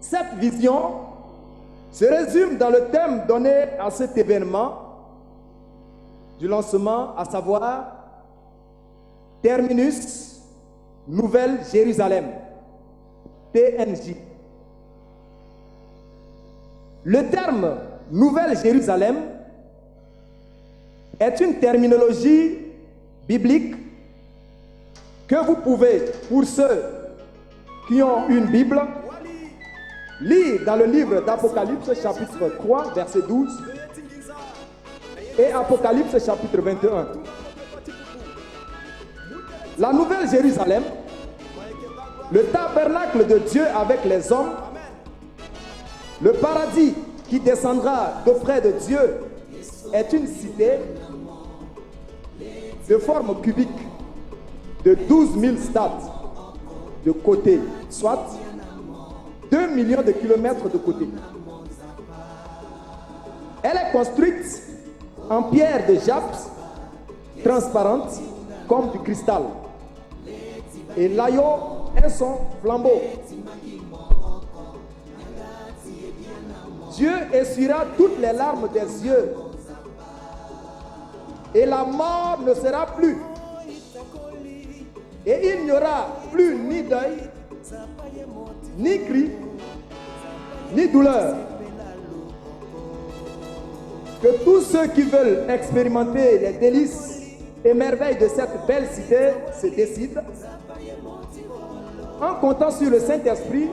Cette vision se résume dans le thème donné à cet événement du lancement, à savoir Terminus Nouvelle Jérusalem, TNJ. Le terme Nouvelle Jérusalem est une terminologie biblique que vous pouvez, pour ceux qui ont une Bible, lire dans le livre d'Apocalypse chapitre 3, verset 12 et Apocalypse chapitre 21. La Nouvelle Jérusalem, le tabernacle de Dieu avec les hommes, le paradis qui descendra d'auprès de Dieu est une cité de forme cubique de 12 000 stades de côté, soit 2 millions de kilomètres de côté. Elle est construite en pierre de jaspis transparente comme du cristal. Et l'aïeau est son flambeau. Dieu essuiera toutes les larmes des yeux. Et la mort ne sera plus. Et il n'y aura plus ni deuil, ni cri, ni douleur. Que tous ceux qui veulent expérimenter les délices et merveilles de cette belle cité se décident, en comptant sur le Saint-Esprit,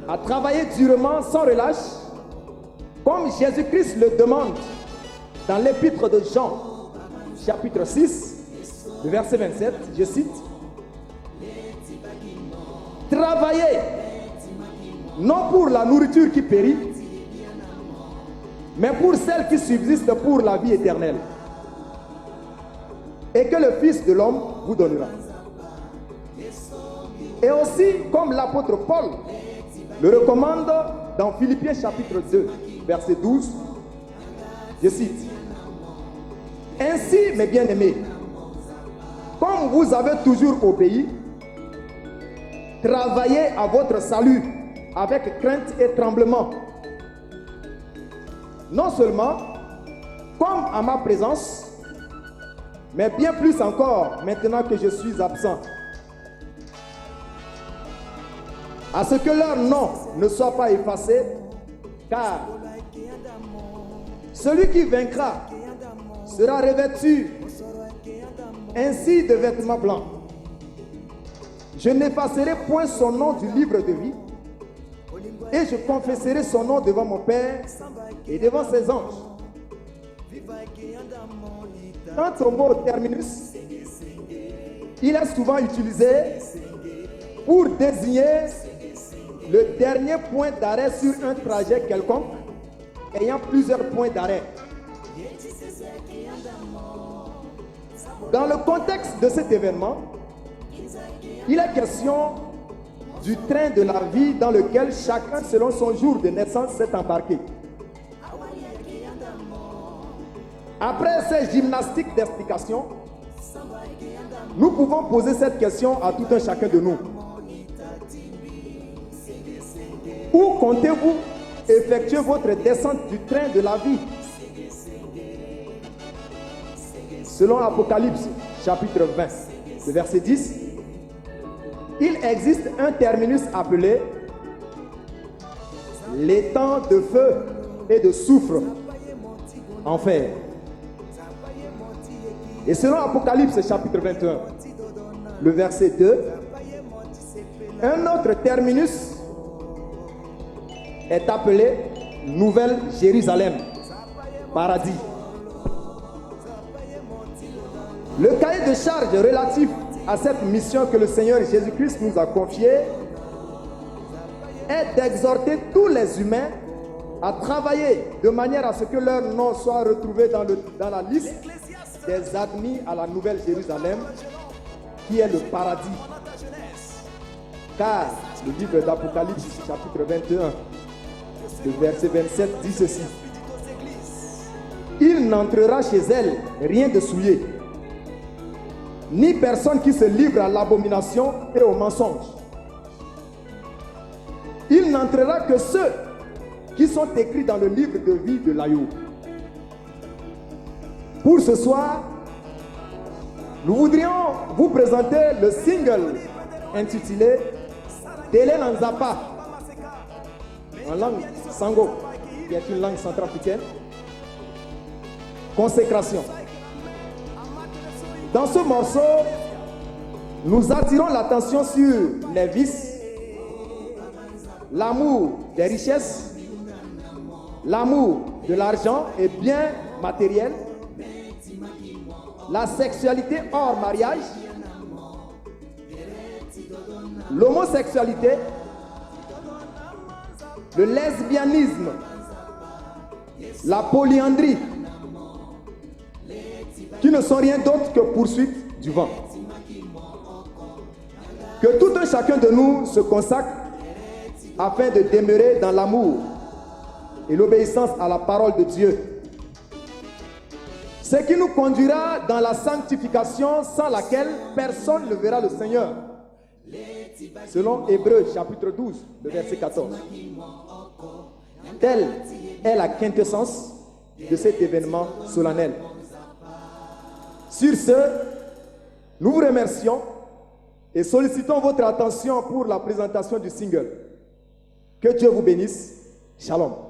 à travailler durement sans relâche, comme Jésus-Christ le demande dans l'épître de Jean, chapitre 6, le verset 27, je cite, « Travaillez, non pour la nourriture qui périt, mais pour celle qui subsiste pour la vie éternelle, et que le Fils de l'homme vous donnera. » Et aussi, comme l'apôtre Paul le recommande dans Philippiens chapitre 2, verset 12, je cite, « Ainsi, mes bien-aimés, comme vous avez toujours obéi, travaillez à votre salut avec crainte et tremblement. Non seulement comme à ma présence, mais bien plus encore maintenant que je suis absent. À ce que leur nom ne soit pas effacé, car celui qui vaincra sera revêtu ainsi de vêtements blancs. Je n'effacerai point son nom du livre de vie, et je confesserai son nom devant mon Père et devant ses anges. » Quant au mot terminus, il est souvent utilisé pour désigner le dernier point d'arrêt sur un trajet quelconque ayant plusieurs points d'arrêt. Dans le contexte de cet événement, il est question du train de la vie dans lequel chacun, selon son jour de naissance, s'est embarqué. Après ces gymnastiques d'explication, nous pouvons poser cette question à tout un chacun de nous. Où comptez-vous effectuer votre descente du train de la vie? Selon Apocalypse, chapitre 20, le verset 10, il existe un terminus appelé l'étang de feu et de soufre, enfer. Et selon Apocalypse, chapitre 21, le verset 2, un autre terminus est appelé Nouvelle Jérusalem, paradis. Le cahier de charge relatif à cette mission que le Seigneur Jésus-Christ nous a confiée est d'exhorter tous les humains à travailler de manière à ce que leur nom soit retrouvé dans la liste des admis à la Nouvelle Jérusalem, qui est le paradis. Car le livre d'Apocalypse, chapitre 21, le verset 27 dit ceci: « Il n'entrera chez elle rien de souillé, ni personne qui se livre à l'abomination et au mensonge. il n'entrera que ceux qui sont écrits dans le livre de vie de l'agneau. Pour ce soir, nous voudrions vous présenter le single intitulé Dele Nzapa en langue sango, qui est une langue centrafricaine. Consécration. Dans ce morceau, nous attirons l'attention sur les vices, l'amour des richesses, l'amour de l'argent et biens matériels, la sexualité hors mariage, l'homosexualité, le lesbianisme, la polyandrie, qui ne sont rien d'autre que poursuite du vent. Que tout un chacun de nous se consacre afin de demeurer dans l'amour et l'obéissance à la parole de Dieu. Ce qui nous conduira dans la sanctification sans laquelle personne ne verra le Seigneur. Selon Hébreux chapitre 12, le verset 14. Telle est la quintessence de cet événement solennel. Sur ce, nous vous remercions et sollicitons votre attention pour la présentation du single. Que Dieu vous bénisse. Shalom.